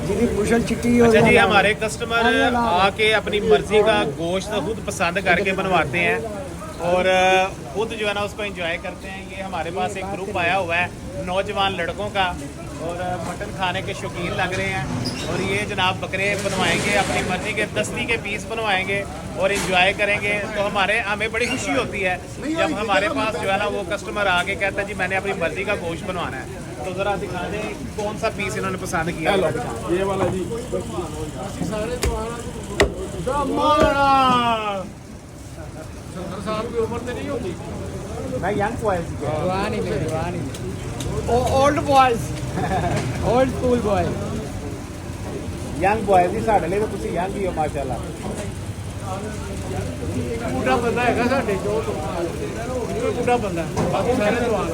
ਜਿਹਦੀ ਪੁਸ਼ਲ ਚਿੱਟੀ हो अच्छा जी, हमारे कस्टमर आके अपनी मर्जी का गोश्त खुद पसंद करके बनवाते हैं और खुद जो है ना उसको एंजॉय करते हैं। ये हमारे पास एक ग्रुप आया हुआ है नौजवान लड़कों का और मटन खाने के शौकीन लग रहे हैं और ये जनाब बकरे बनवाएंगे, अपनी मर्जी के दस्ती के पीस बनवाएंगे और एंजॉय करेंगे। तो हमें बड़ी खुशी होती है जब हमारे पास जो है ना वो कस्टमर आके कहता है जी मैंने अपनी मर्जी का गोश्त बनवाना है। तो ज़रा दिखा दें कौन सा पीस इन्होंने पसंद किया। ये वाला जी। 70 साल की उम्र तो नहीं होती। मैं यंग बॉयज जवानी old boys old school boy young boys ही साढ़े लिए तो तुम यंग ही हो माशाल्लाह। बूढ़ा बंदा है साढ़े जो बूढ़ा बंदा बाकी सारे जवान